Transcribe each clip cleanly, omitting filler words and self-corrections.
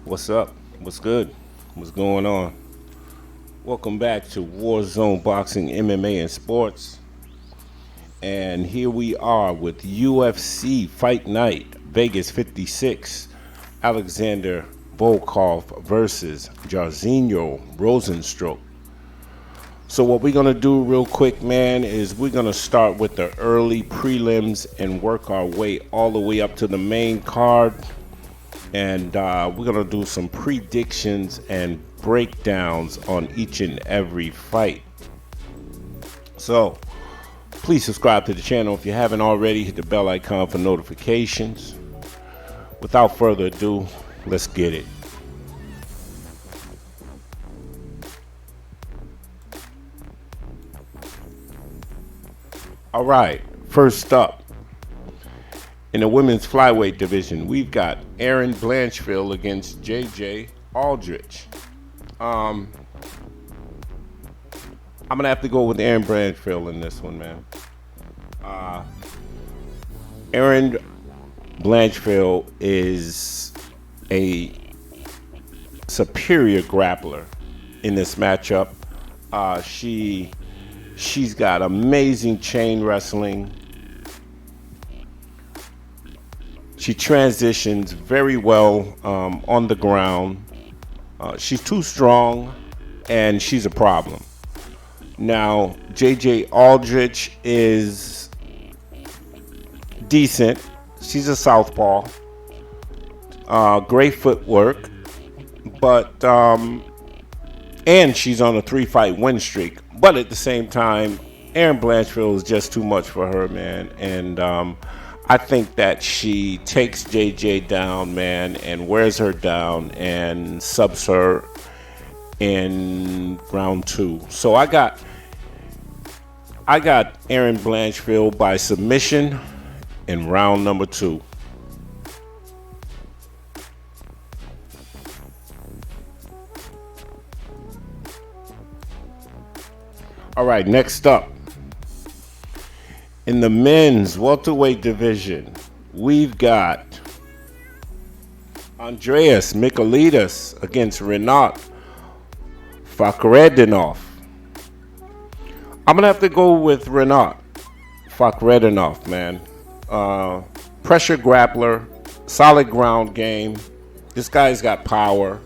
What's up? What's good? What's going on? Welcome back to Warzone Boxing, MMA, and Sports. And here we are with UFC Fight Night, Vegas 56. Alexander Volkov versus Jairzinho Rozenstruik. So what we're going to do real quick, man, is we're going to start with the early prelims and work our way all the way up to the main card. And we're going to do some predictions and breakdowns on each and every fight. So please subscribe to the channel if you haven't already. Hit the bell icon for notifications. Without further ado, let's get it. All right, first up, in the women's flyweight division, we've got Erin Blanchfield against JJ Aldrich. I'm going to have to go with Erin Blanchfield in this one, man. Erin Blanchfield is a superior grappler in this matchup. She's got amazing chain wrestling. She transitions very well on the ground. She's too strong, and she's a problem. Now, JJ Aldrich is decent. She's a southpaw. Great footwork, but and she's on a 3-fight win streak. But at the same time, Erin Blanchfield is just too much for her, man. And I think that she takes JJ down, man, and wears her down and subs her in round 2. So I got Erin Blanchfield by submission in round number 2. All right, next up. In the men's welterweight division, we've got Andreas Michailidis against Rinat Fakhretdinov. I'm going to have to go with Rinat Fakhretdinov, man. Pressure grappler, solid ground game. This guy's got power.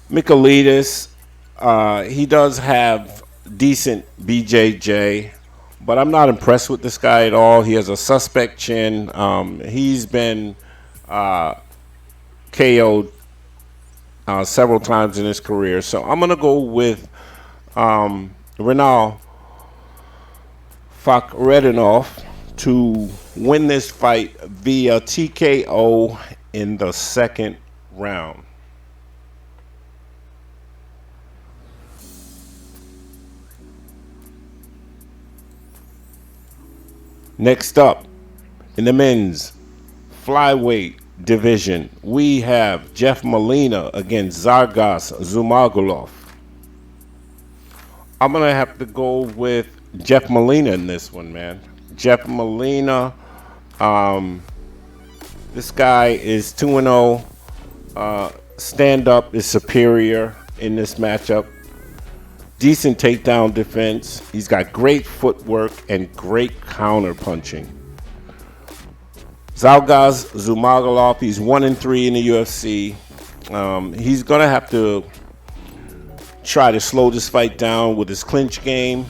Michailidis, he does have decent BJJ. But I'm not impressed with this guy at all. He has a suspect chin. He's been KO'd several times in his career. So I'm going to go with Rinat Fakhretdinov to win this fight via TKO in the second round. Next up, in the men's flyweight division, we have Jeff Molina against Zargas Zumagulov. I'm going to have to go with Jeff Molina in this one, man. Jeff Molina, this guy is 2-0. Stand-up is superior in this matchup. Decent takedown defense. He's got great footwork and great counter punching. Zargas Zumagulov, he's 1-3 in the UFC. He's gonna have to try to slow this fight down with his clinch game.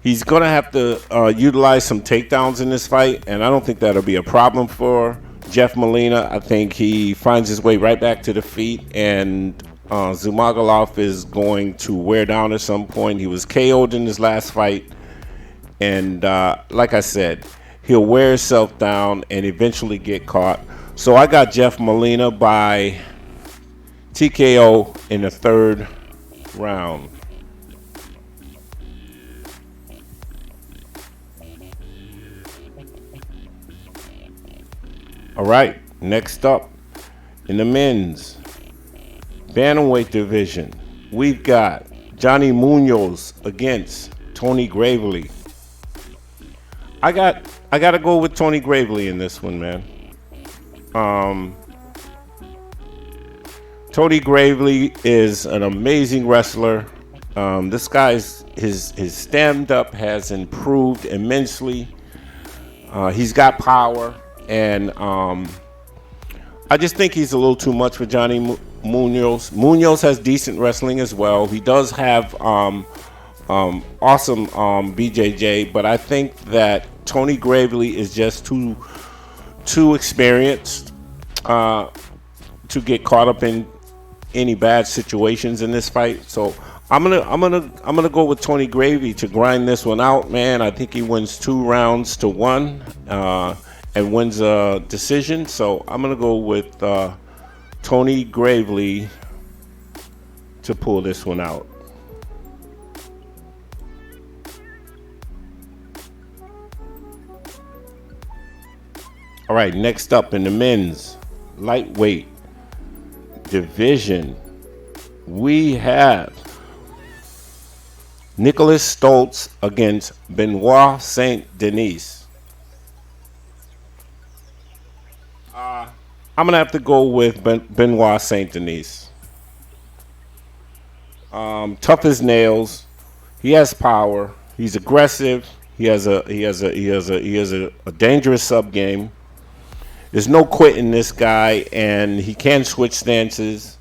He's gonna have to utilize some takedowns in this fight, and I don't think that'll be a problem for Jeff Molina. I think he finds his way right back to the feet, and Zumagulov is going to wear down at some point. He was KO'd in his last fight, and like I said, he'll wear himself down and eventually get caught. So I got Jeff Molina by TKO in the third round. All right, next up, in the men's bantamweight division, we've got Johnny Munoz against Tony Gravely. I got to go with Tony Gravely in this one, man. Tony Gravely is an amazing wrestler. This guy's his stand-up has improved immensely. He's got power, and I just think he's a little too much for Johnny Munoz. Munoz has decent wrestling as well. He does have awesome BJJ, but I think that Tony Gravely is just too experienced to get caught up in any bad situations in this fight. So I'm gonna go with Tony Gravely to grind this one out, man. I think he wins 2-1 and wins a decision. So I'm gonna go with Tony Gravely to pull this one out. All right, next up in the men's lightweight division, we have Nicholas Stoltz against Benoit Saint Denis. I'm gonna have to go with Benoit Saint Denis. Tough as nails. He has power. He's aggressive. He has a dangerous sub game. There's no quitting this guy, and he can switch stances.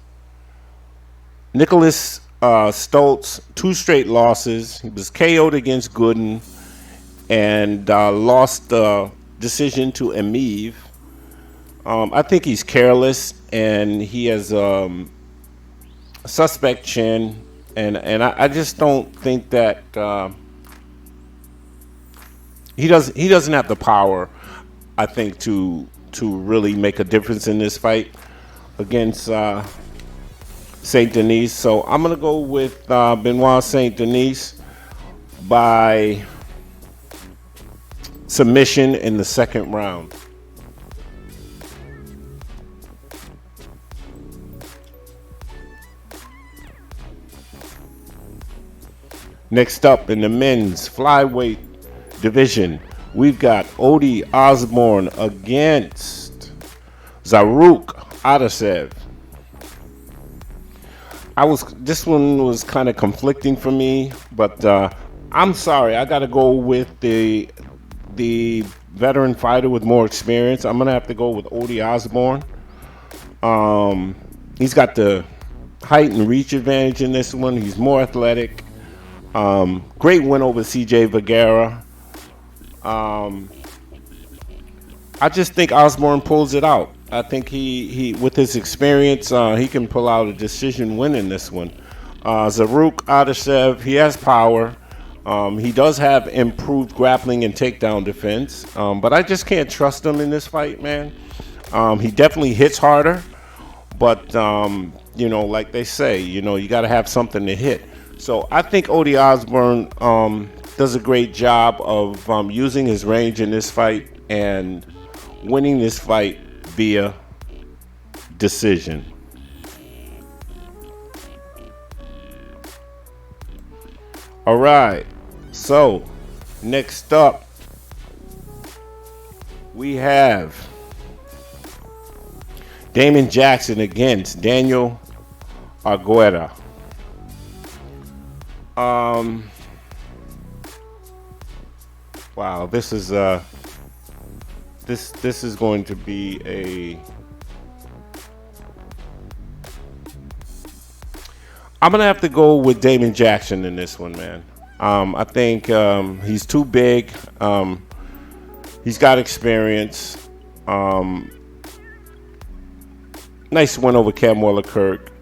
Nicholas Stoltz, 2 straight losses. He was KO'd against Gooden and lost the decision to Amiv. I think he's careless, and he has a suspect chin, and I just don't think that he doesn't have the power, I think, to really make a difference in this fight against Saint Denis. So I'm gonna go with Benoit Saint Denis by submission in the second round. Next up in the men's flyweight division, we've got Odi Osborne against Zaruk Adasev. This one was kind of conflicting for me, but I'm sorry, I got to go with the veteran fighter with more experience. I'm gonna have to go with Odi Osborne. He's got the height and reach advantage in this one. He's more athletic. Great win over CJ Vergara. I just think Osborne pulls it out. I think he with his experience, he can pull out a decision win in this one. Zaruk Adasev, he has power. He does have improved grappling and takedown defense, but I just can't trust him in this fight, man. He definitely hits harder, but like they say, you got to have something to hit. So I think Odi Osborne does a great job of using his range in this fight and winning this fight via decision. All right, so next up we have Damon Jackson against Daniel Argueta. Wow, this is this is going to be a. I'm gonna have to go with Damon Jackson in this one, man. I think he's too big. He's got experience. Nice win over Cam Kirk.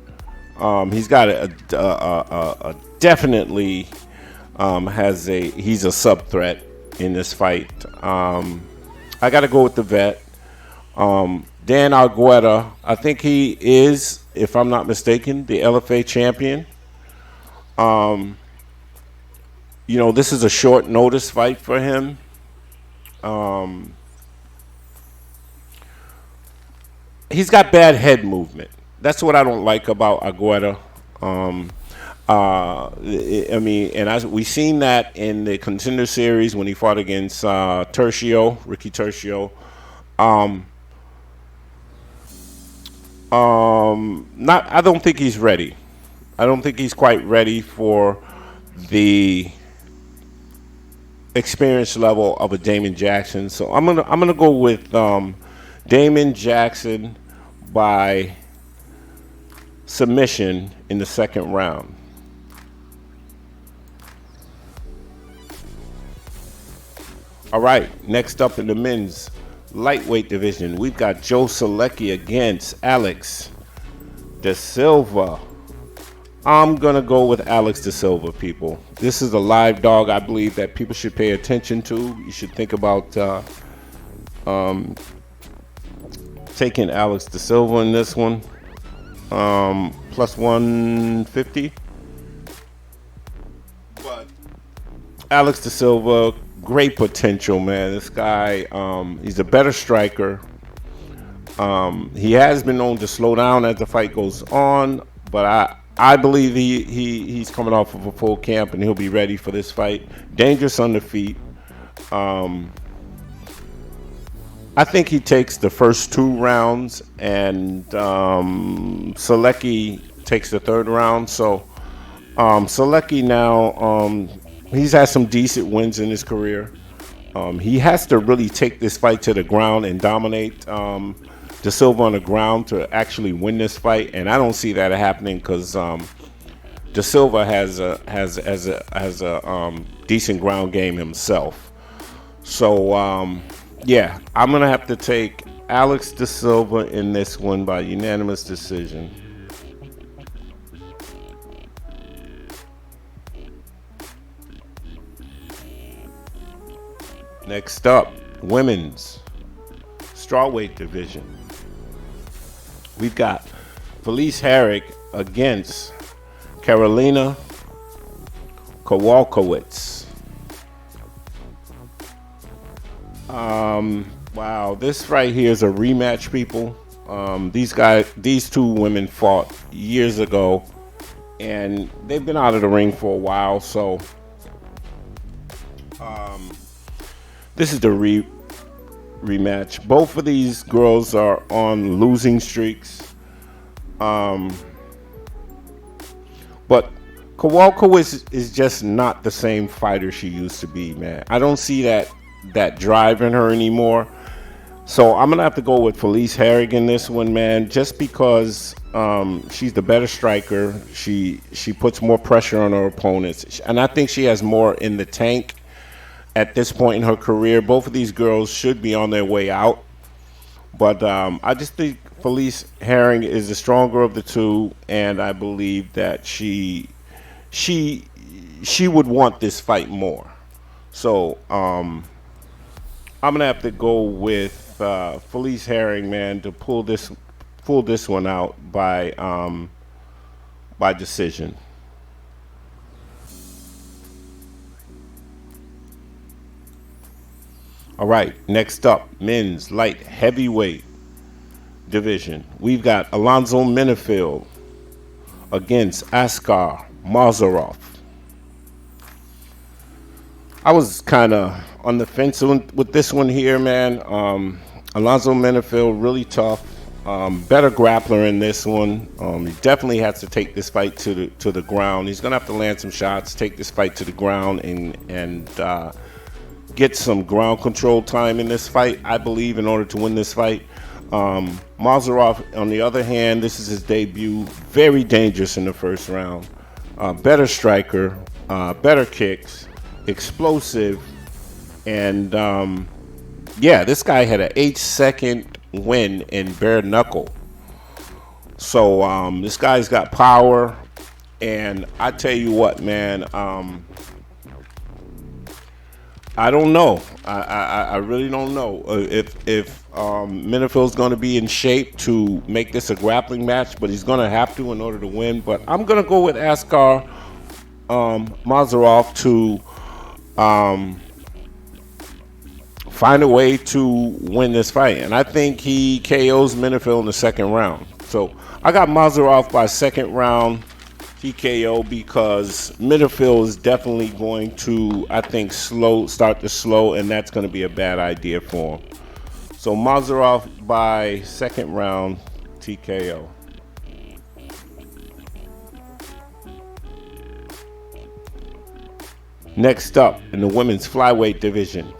He's got a definitely he's a sub threat in this fight. I got to go with the vet. Dan Argueta, I think he is, if I'm not mistaken, the LFA champion. This is a short notice fight for him. He's got bad head movement. That's what I don't like about Argueta. We seen that in the Contender Series when he fought against Ricky Tercio. Not. I don't think he's ready. I don't think he's quite ready for the experience level of a Damon Jackson. So I'm gonna go with Damon Jackson by submission in the second round. All right, next up in the men's lightweight division, we've got Joe Solecki against Alex De Silva. I'm going to go with Alex De Silva, people. This is a live dog I believe that people should pay attention to. You should think about taking Alex De Silva in this one. Plus 150. But Alex De Silva, great potential, man. This guy, he's a better striker. He has been known to slow down as the fight goes on, but I believe he's coming off of a full camp and he'll be ready for this fight. Dangerous on the feet. I think he takes the first 2 rounds, and Solecki takes the 3rd round. So Solecki now, he's had some decent wins in his career. He has to really take this fight to the ground and dominate De Silva on the ground to actually win this fight, and I don't see that happening because De Silva has a decent ground game himself. So yeah, I'm gonna have to take Alex De Silva in this one by unanimous decision. Next up, women's strawweight division. We've got Felice Herrig against Karolina Kowalkiewicz. Wow, this right here is a rematch, people. These 2 women fought years ago, and they've been out of the ring for a while. So, this is the rematch. Both of these girls are on losing streaks, but Kowalkiewicz is just not the same fighter she used to be, man. I don't see that drive in her anymore. So I'm gonna have to go with Felice Herrig in this one, man, just because she's the better striker. She puts more pressure on her opponents, and I think she has more in the tank at this point in her career. Both of these girls should be on their way out, but I just think Felice Herrig is the stronger of the 2, and I believe that she would want this fight more. So I'm gonna have to go with Felice Herrig, man, to pull this one out by decision. All right, next up, men's light heavyweight division. We've got Alonzo Menifield against Askar Mazarov. I was kind of on the fence with this one here, man. Alonzo Menifield, really tough, better grappler in this one. He definitely has to take this fight to the ground. He's gonna have to land some shots, take this fight to the ground, and get some ground control time in this fight, I believe, in order to win this fight. Mazarov, on the other hand, this is his debut. Very dangerous in the first round. Better striker, better kicks, explosive, and yeah, this guy had an 8-second win in bare knuckle. So this guy's got power, and I tell you what, man. I don't know. I really don't know if Menifield's going to be in shape to make this a grappling match, but he's going to have to in order to win. But I'm going to go with Askar Mazarov to find a way to win this fight, and I think he KOs Menifield in the second round. So I got Mazarov by second round TKO because Menifield is definitely going to, I think, start to slow, and that's going to be a bad idea for him. So Mazarov by second round TKO. Next up in the women's flyweight division,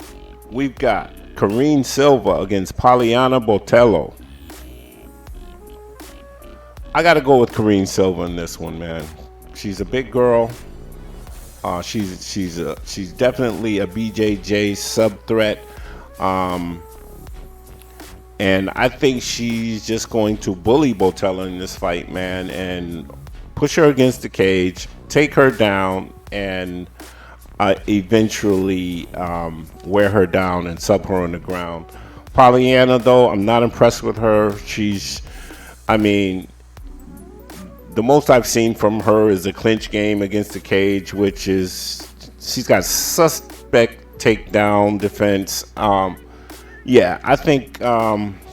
we've got Karine Silva against Poliana Botelho. I got to go with Karine Silva in this one, man. She's a big girl. She's definitely a BJJ sub threat, and I think she's just going to bully Botelho in this fight, man, and push her against the cage, take her down, and eventually wear her down and sub her on the ground. Pollyanna, though, I'm not impressed with her. The most I've seen from her is a clinch game against the cage, which is she's got suspect takedown defense. I think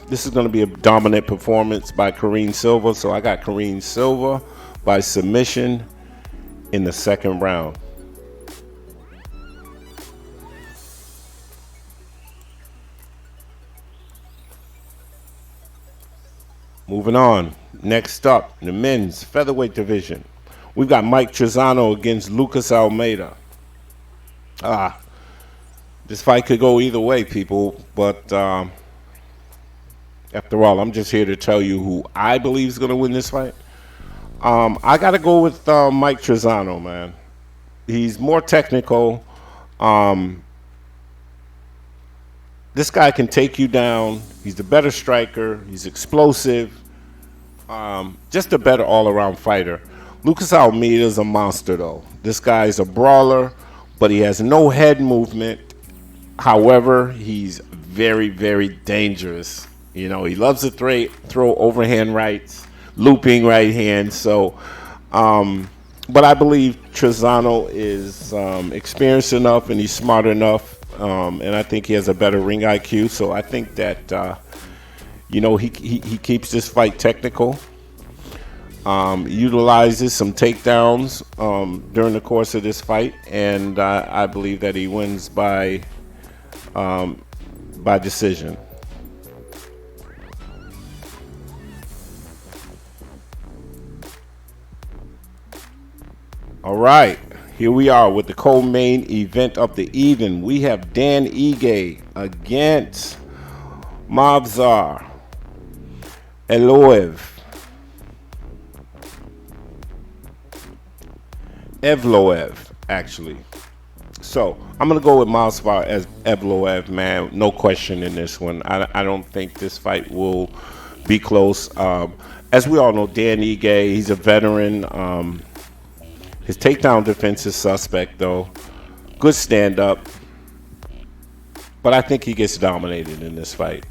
this is going to be a dominant performance by Karine Silva. So I got Karine Silva by submission in the second round. Moving on. Next up, in the men's featherweight division, we've got Mike Trizano against Lucas Almeida. This fight could go either way, people, but after all, I'm just here to tell you who I believe is going to win this fight. I got to go with Mike Trizano, man. He's more technical. This guy can take you down. He's the better striker. He's explosive. Just a better all-around fighter. Lucas Almeida is a monster, though. This guy is a brawler, but he has no head movement. However, he's very, very dangerous. You know, he loves to throw overhand rights, looping right hand. So, but I believe Trizano is experienced enough and he's smart enough, and I think he has a better ring IQ. So I think that he keeps this fight technical. Utilizes some takedowns during the course of this fight, and I believe that he wins by decision. All right, here we are with the co-main event of the evening. We have Dan Ige against Movsar Evloev, actually. So I'm gonna go with Movsar as Evloev, man. No question in this one. I don't think this fight will be close. As we all know, Dan Ige, he's a veteran. His takedown defense is suspect, though. Good stand-up. But I think he gets dominated in this fight.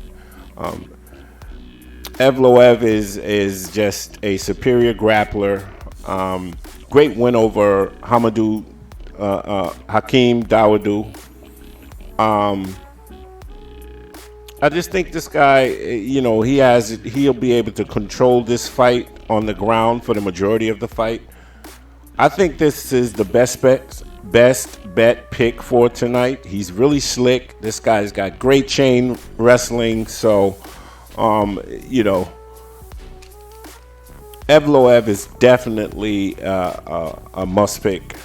Evloev is just a superior grappler. Great win over Hakeem Dawodu. I just think this guy, he'll be able to control this fight on the ground for the majority of the fight. I think this is the best bet pick for tonight. He's really slick. This guy's got great chain wrestling. So, Evloev is definitely a must pick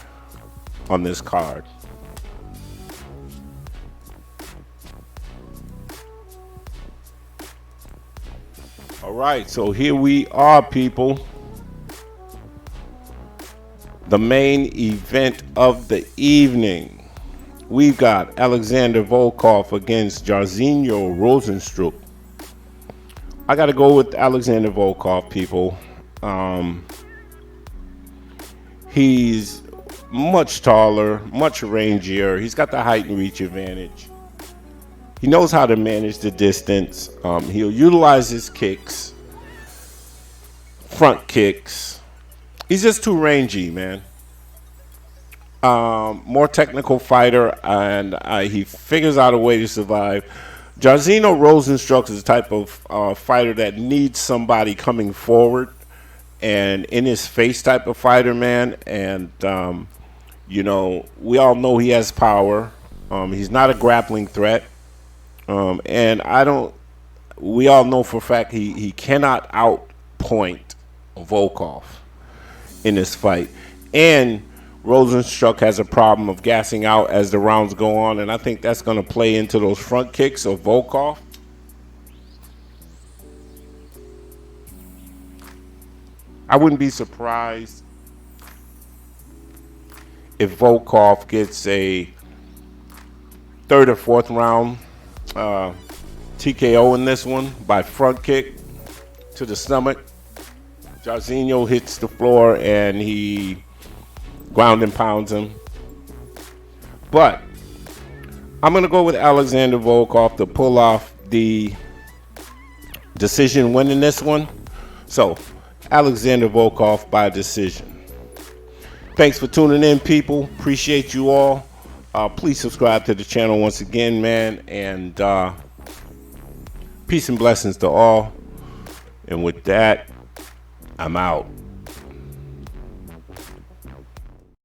on this card. All right, so here we are, people. The main event of the evening. We've got Alexander Volkov against Jairzinho Rozenstruik. I got to go with Alexander Volkov, people. He's much taller, much rangier. He's got the height and reach advantage. He knows how to manage the distance. He'll utilize his kicks, front kicks. He's just too rangy, man. More technical fighter, and he figures out a way to survive. Jairzinho Rozenstruik is the type of fighter that needs somebody coming forward and in his face type of fighter, man. And, we all know he has power. He's not a grappling threat. And we all know for a fact he cannot outpoint Volkov in this fight. And Rozenstruik has a problem of gassing out as the rounds go on, and I think that's going to play into those front kicks of Volkov. I wouldn't be surprised if Volkov gets a third or fourth round TKO in this one by front kick to the stomach. Jairzinho hits the floor and he ground and pounds him. But I'm going to go with Alexander Volkov to pull off the decision win in this one. So, Alexander Volkov by decision. Thanks for tuning in, people. Appreciate you all. Please subscribe to the channel once again, man. And peace and blessings to all. And with that, I'm out.